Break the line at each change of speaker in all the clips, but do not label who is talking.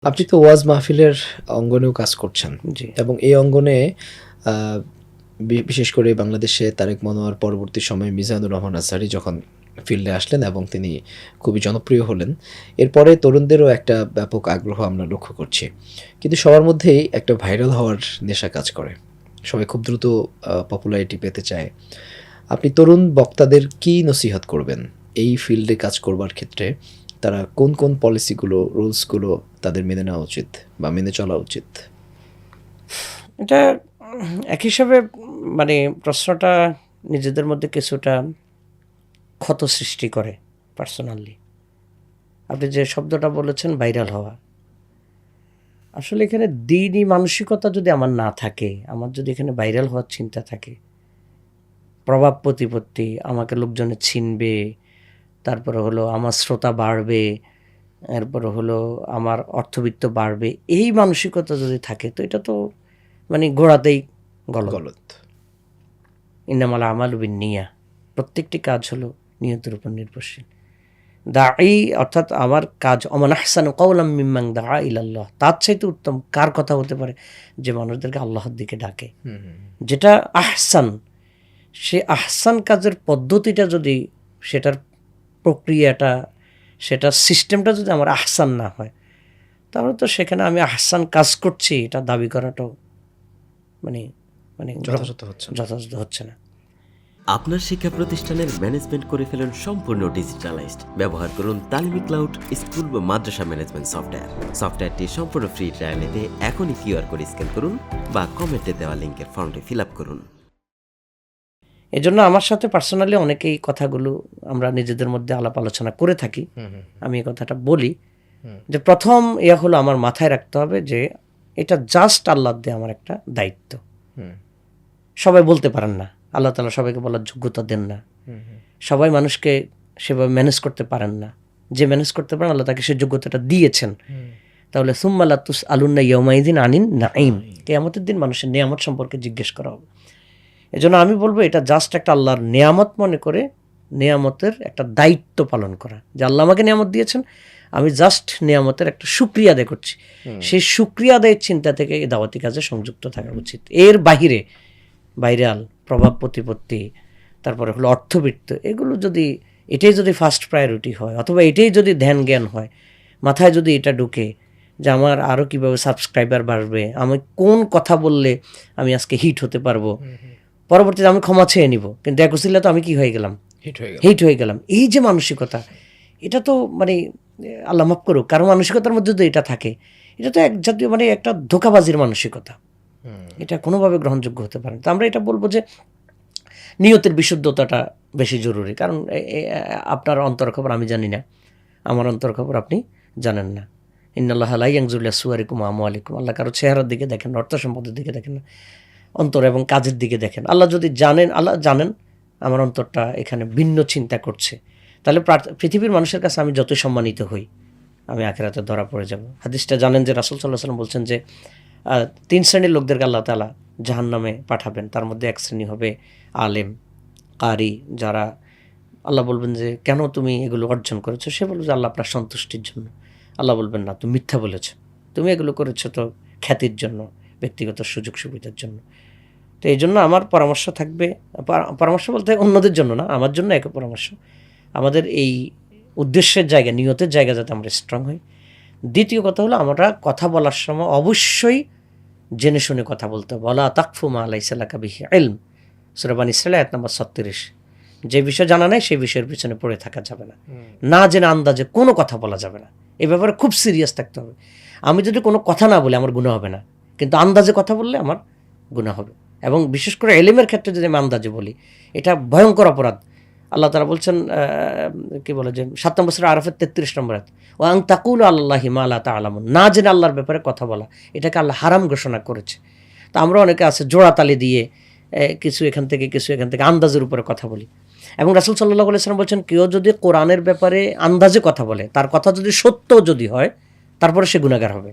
আপনি তো ওয়াজ মাহফিলের অঙ্গনেও কাজ করছেন
জি।
এবং এই অঙ্গনে আ বিশেষ করে বাংলাদেশে তারেক মনোয়ার পরবর্তী সময়ে মিজানুর রহমান আজহারী যখন ফিল্ডে আসলেন এবং তিনি খুবই জনপ্রিয় হলেন। এরপরে তরুণদেরও একটা ব্যাপক আগ্রহ আমরা লক্ষ্য করছি। কিন্তু সবার মধ্যেই একটা ভাইরাল হওয়ার নেশা কাজ করে। সবাই খুব দ্রুত পপুলারিটি পেতে চায়। আপনি তরুণ বক্তাদের কি নসিহত করবেন? এই ফিল্ডে কাজ করবার ক্ষেত্রে তারা কোন, কোন পলিসিগুলো, রুলসগুলো তাদের মেনে নেওয়া উচিত বা মেনে চলা উচিত?
এটা এক হিসাবে মানে প্রশ্নটা নিজেদের মধ্যে কিছুটা ক্ষত সৃষ্টি করে পার্সোনালি। আপনি যে শব্দটা বলেছেন ভাইরাল হওয়া। আসলে এখানে দ্বীনি মানসিকতা যদি আমার না থাকে, আমার যদি এখানে ভাইরাল হওয়ার চিন্তা থাকে, প্রভাব প্রতিপত্তি, আমাকে লোকজনে চিনবে, তারপরে হলো আমার শ্রোতা বাড়বে, এরপরে হলো আমার অর্থবিত্ত বাড়বে, এই মানসিকতা যদি থাকে তো এটা তো মানে গোড়াতেই গলত।
গলত।
ইন্নামাল আমালু বিন্নিয়া, প্রত্যেকটি কাজ হলো নিয়তের উপর নির্ভরশীল। দাঈ অর্থাৎ আমার কাজ অমান আহসানু কাওলাম মিম্মান দাআ ইলাল্লাহ, তার চাইতে উত্তম কার কথা হতে পারে যে মানুষদেরকে আল্লাহর দিকে ডাকে। যেটা আহসান, সে আহসান কাজের পদ্ধতিটা যদি, সেটার প্রক্রিয়াটা, সেটার সিস্টেমটা যদি আমার আহসান না হয়, তাহলে তো সেখানে আমি আহসান কাজ করছি এটা দাবি করাটাও মানে মানে
যথাযথ হচ্ছে না।
যথাযথ হচ্ছে না।
আপনার শিক্ষা প্রতিষ্ঠানের ম্যানেজমেন্ট করে ফেলুন সম্পূর্ণ ডিজিটালাইজড। ব্যবহার করুন তালিমি ক্লাউড স্কুল বা মাদ্রাসা ম্যানেজমেন্ট সফটওয়্যার। সফটওয়্যারটি সম্পূর্ণ ফ্রি ট্রায়াল নিতে এখনই কিউআর কোড স্ক্যান করুন বা কমেন্টে দেওয়া লিঙ্কের ফর্মটি ফিল আপ করুন।
এজন্য আমার সাথে পার্সোনালি অনেকেই কথাগুলো আমরা নিজেদের মধ্যে আলাপ আলোচনা করে থাকি। আমি এই কথাটা বলি যে প্রথম ইয়া হলো আমার মাথায় রাখতে হবে যে এটা জাস্ট আল্লাহর দেয়া আমার একটা দায়িত্ব। সবাই বলতে পারেন না, আল্লাহ তাআলা সবাইকে বলার যোগ্যতা দেন না। সবাই মানুষকে সেভাবে ম্যানেজ করতে পারেন না। যে ম্যানেজ করতে পারেন আল্লাহ তাকে সে যোগ্যতাটা দিয়েছেন। তাহলে সুম্মা লা তুসআলুন্না ইয়াওমাইযিন আনিন নাঈম, কিয়ামতের দিন মানুষের নেয়ামত সম্পর্কে জিজ্ঞেস করা হবে। এজন্য আমি বলবো এটা জাস্ট একটা আল্লাহর নেয়ামত মনে করে নেয়ামতের একটা দায়িত্ব পালন করা, যে আল্লাহ আমাকে নেয়ামত দিয়েছেন, আমি জাস্ট নেয়ামতের একটা শুকরিয়া আদায় করছি। সেই শুকরিয়া আদায়ের চিন্তা থেকে এই দাওয়াতি কাজে সংযুক্ত থাকা উচিত। এর বাহিরে ভাইরাল, প্রভাব প্রতিপত্তি, তারপরে হলো অর্থবিত্ত, এগুলো যদি, এটাই যদি ফার্স্ট প্রায়োরিটি হয় অথবা এটাই যদি ধ্যান জ্ঞান হয়, মাথায় যদি এটা ঢুকে যে আমার আরও কীভাবে সাবস্ক্রাইবার বাড়বে, আমি কোন কথা বললে আমি আজকে হিট হতে পারবো, পরবর্তীতে আমি ক্ষমা চেয়ে নিব, কিন্তু এক উসিলা তো আমি কি হয়ে গেলাম, হিট হয়ে গেলাম, এই যে মানসিকতা, এটা তো মানে আল্লাহ মাফ করুক, কারো মানসিকতার মধ্যে যদি এটা থাকে, এটা তো এক জাতীয় মানে একটা ধোঁকাবাজির মানসিকতা। এটা কোনোভাবে গ্রহণযোগ্য হতে পারে না। তো আমরা এটা বলবো যে নিয়তের বিশুদ্ধতাটা বেশি জরুরি। কারণ আপনার অন্তর খবর আমি জানি না, আমার অন্তর খবর আপনি জানেন না। ইন্নাল্লাহা লা ইয়ানজুরু ইলা সুওয়ারিকুম ওয়া আমওয়ালিকুম, আল্লাহ কারো চেহারার দিকে দেখেন না, অর্থ সম্পদের দিকে দেখেন না, অন্তর এবং কাজের দিকে দেখেন। আল্লাহ যদি জানেন, আল্লাহ জানেন আমার অন্তরটা এখানে ভিন্ন চিন্তা করছে, তাহলে পৃথিবীর মানুষের কাছে আমি যতই সম্মানিত হই, আমি আখিরাতে ধরা পড়ে যাব। হাদিসটা জানেন যে রাসূল সাল্লাল্লাহু আলাইহি ওয়াসাল্লাম বলছেন যে 3 শ্রেণীর লোকদেরকে আল্লাহ তাআলা জাহান্নামে পাঠাবেন। তার মধ্যে এক শ্রেণী হবে আলেম, কারি, যারা আল্লাহ বলবেন যে কেন তুমি এগুলো অর্জন করেছো, সে বলবে যে আল্লাহ আপনার সন্তুষ্টির জন্য। আল্লাহ বলবেন না, তুমি মিথ্যা বলেছো, তুমি এগুলো করেছো তো খ্যাতির জন্য, ব্যক্তিগত সুযোগ সুবিধার জন্য। তো এই জন্য আমার পরামর্শ থাকবে, পরামর্শ বলতে অন্যদের জন্য না, আমার জন্য এক পরামর্শ, আমাদের এই উদ্দেশ্যের জায়গা, নিয়তের জায়গা যাতে আমরা স্ট্রং হই। দ্বিতীয় কথা হলো আমরা কথা বলার সময় অবশ্যই জেনে শুনে কথা বলতে হবে। ওয়ালা তাকফু মা লাইসা লাকা বিহি ইলম, সূরা বানী ইসরাঈল আয়াত নম্বর 36। যে বিষয় জানা নাই সেই বিষয়ের পিছনে পড়ে থাকা যাবে না, না জেনে আন্দাজে কোনো কথা বলা যাবে না। এই ব্যাপারে খুব সিরিয়াস থাকতে হবে। আমি যদি কোনো কথা না বলি আমার গুনাহ হবে না, কিন্তু আন্দাজে কথা বললে আমার গুনাহ হবে। এবং বিশেষ করে ইলমের ক্ষেত্রে যদি আমি আন্দাজে বলি, এটা ভয়ঙ্কর অপরাধ। আল্লাহ তাআলা বলছেন কি বলে যে 7 নম্বর সূরা আরাফের 33 নম্বর আয়াত, ওয়া আন তাকুলু আলাল্লাহি মা লা তা'লামুন, না জেনে আল্লাহর ব্যাপারে কথা বলা, এটাকে আল্লাহ হারাম ঘোষণা করেছে। তো আমরা অনেকে আছে জোড়াতালি দিয়ে কিছু এখান থেকে কিছু এখান থেকে আন্দাজের উপরে কথা বলি। এবং রাসূল সাল্লাল্লাহু আলাইহি ওয়াসাল্লাম বলছেন কেউ যদি কোরআনের ব্যাপারে আন্দাজে কথা বলে, তার কথা যদি সত্য যদি হয়, তারপরে সে গুনাহগার হবে,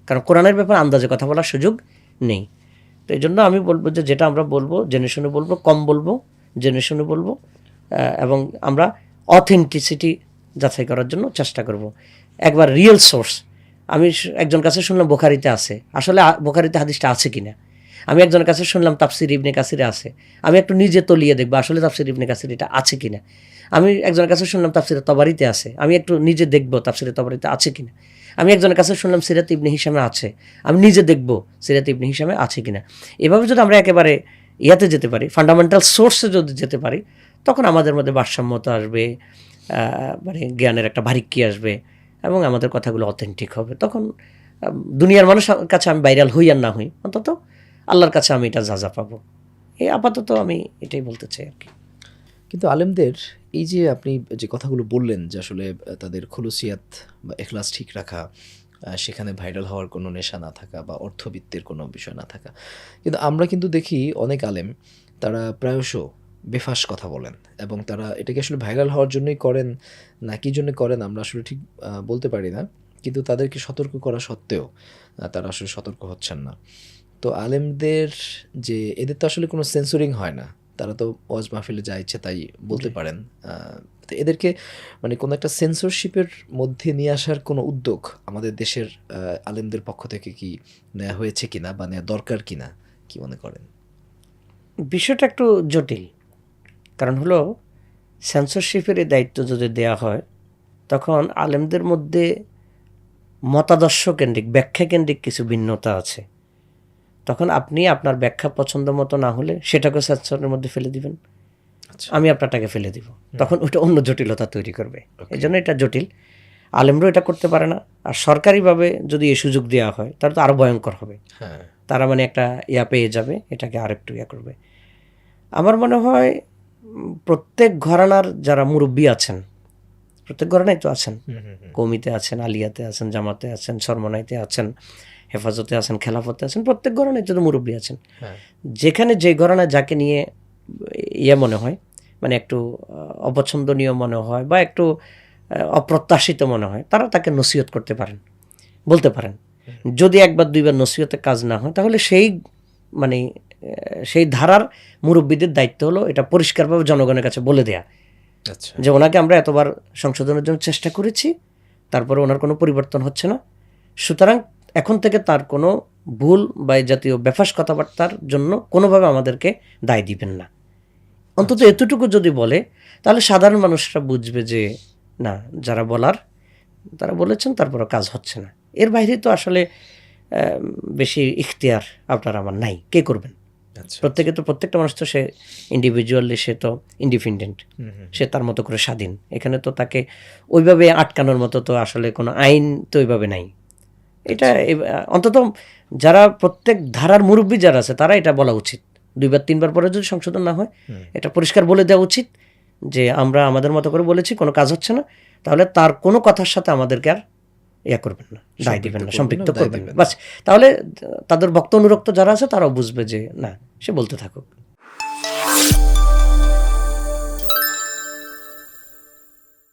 কারণ কোরআনের ব্যাপারে আন্দাজে কথা বলার সুযোগ নেই। তো এই জন্য আমি বলবো যে যেটা আমরা বলবো জেনে শুনে বলবো, কম বলবো, জেনে শুনে বলবো, এবং আমরা অথেন্টিসিটি যাচাই করার জন্য চেষ্টা করব। একবার রিয়েল সোর্স, আমি একজন কাছে শুনলাম বুখারীতে আছে, আসলে বুখারীতে হাদিসটা আছে কিনা। আমি একজনের কাছে শুনলাম তাফসির ইবনে কাসিরে আছে, আমি একটু নিজে তলিয়ে দেখবো আসলে তাফসির ইবনে কাসির এটা আছে কিনা। আমি একজনের কাছে শুনলাম তাফসিরে তবারিতে আছে, আমি একটু নিজে দেখবো তাফসিরে তবারিতে আছে কিনা। আমি একজনের কাছে শুনলাম সিরাত ইবনে হিশামে আছে, আমি নিজে দেখবো সিরাত ইবনে হিশামে আছে কিনা। এভাবে যদি আমরা একেবারে ইয়াতে যেতে পারি, ফান্ডামেন্টাল সোর্সে যদি যেতে পারি, তখন আমাদের মধ্যে ভারসাম্যতা আসবে, মানে জ্ঞানের একটা ভারিক্কি আসবে এবং আমাদের কথাগুলো অথেন্টিক হবে। তখন দুনিয়ার মানুষের কাছে আমি ভাইরাল হই আর না হই, অন্তত আল্লাহর কাছে আমি এটা যা পাবো। এই আপাতত আমি এটাই বলতে চাই আর কি।
কিন্তু আলেমদের এই যে আপনি যে কথাগুলো বললেন যে আসলে তাদের খুলুসিয়াত বা এখলাস ঠিক রাখা, সেখানে ভাইরাল হওয়ার কোনো নেশা না থাকা বা অর্থবিত্তের কোনো বিষয় না থাকা, কিন্তু আমরা কিন্তু দেখি অনেক আলেম তারা প্রায়শ বেফাস কথা বলেন এবং তারা এটাকে আসলে ভাইরাল হওয়ার জন্যই করেন না কি জন্য করেন আমরা আসলে ঠিক বলতে পারি না, কিন্তু তাদেরকে সতর্ক করা সত্ত্বেও তারা আসলে সতর্ক হচ্ছেন না। তো আলেমদের যে এদের তো আসলে কোনো সেন্সরিং হয় না, তারা তো ওয়াজ মাহফিলে যা ইচ্ছে তাই বলতে পারেন। তো এদেরকে মানে কোনো একটা সেন্সরশিপের মধ্যে নিয়ে আসার কোনো উদ্যোগ আমাদের দেশের আলেমদের পক্ষ থেকে কি নেওয়া হয়েছে কিনা বা নেওয়া দরকার কিনা, কি মনে করেন?
বিষয়টা একটু জটিল, কারণ হলো সেন্সরশিপের এই দায়িত্ব যদি দেয়া হয়, তখন আলেমদের মধ্যে মতাদর্শ কেন্দ্রিক, ব্যাখ্যা কেন্দ্রিক কিছু ভিন্নতা আছে। তখন আপনি আপনার ব্যাখ্যা পছন্দ মতো না হলে সেটাকে সেন্সরের মধ্যে ফেলে দিবেন,
আচ্ছা,
আমি আপনারটাকে ফেলে দিব, তখন ওটা অন্য জটিলতা তৈরি করবে। এই জন্য এটা জটিল, আলেমরাও এটা করতে পারে না। আর সরকারিভাবে যদি এই সুযোগ দেওয়া হয় তাহলে তো আরও ভয়ঙ্কর হবে।
হ্যাঁ,
তারা মানে একটা ইয়া পেয়ে যাবে, এটাকে আরেকটু ইয়া করবে। আমার মনে হয় প্রত্যেক ঘরানার যারা মুরব্বী আছেন, প্রত্যেক ঘরানায় তো আছেন, কওমিতে আছেন, আলিয়াতে আছেন, জামাতে আছেন, সরমনাইতে আছেন, হেফাজতে আছেন, খেলাফতে আছেন, প্রত্যেক ঘরানায় যদি মুরব্বী আছেন,
হ্যাঁ,
যেখানে যে ঘরানায় যাকে নিয়ে ইয়ে মনে হয়, মানে একটু অপছন্দনীয় মনে হয় বা একটু অপ্রত্যাশিত মনে হয়, তারা তাকে নসিহত করতে পারেন, বলতে পারেন। যদি একবার দুইবার নসিহতে কাজ না হয়, তাহলে মানে সেই ধারার মুরব্বীদের দায়িত্ব হলো এটা পরিষ্কারভাবে জনগণের কাছে বলে দেয়া
আচ্ছা,
যে ওনাকে আমরা এতবার সংশোধনের জন্য চেষ্টা করেছি, তারপরে ওনার কোনো পরিবর্তন হচ্ছে না, সুতরাং এখন থেকে তার কোনো ভুল বা এই জাতীয় বেফাস কথাবার্তার জন্য কোনোভাবে আমাদেরকে দায় দিবেন না। অন্তত এতটুকু যদি বলে, তাহলে সাধারণ মানুষরা বুঝবে যে না, যারা বলার তারা বলেছেন, তারপরে কাজ হচ্ছে না। এর বাইরে তো আসলে বেশি ইখতিয়ার আপনার আমার নাই, কে করবেন?
আচ্ছা,
প্রত্যেকটা মানুষ তো সে ইন্ডিভিজুয়ালি, সে তো ইন্ডিপেন্ডেন্ট, সে তার মতো করে স্বাধীন। এখানে তো তাকে ওইভাবে আটকানোর মতো তো আসলে কোনো আইন তো ওইভাবে নাই। এটা অন্তত যারা প্রত্যেক ধারার মুরব্বী যারা আছে, তারা এটা বলা উচিত। 2বার 3বার পরে যদি সংশোধন না হয়, এটা পরিষ্কার বলে দেওয়া উচিত যে আমরা আমাদের মতো করে বলেছি, কোনো কাজ হচ্ছে না, তাহলে তার কোনো কথার সাথে আমাদেরকে আর ইয়া করবেন না, দায় দিবেন না, সম্পৃক্ত করবেন না, বাস। তাহলে তাদের ভক্ত অনুরক্ত যারা আছে তারাও বুঝবে যে না, সে বলতে থাকুক।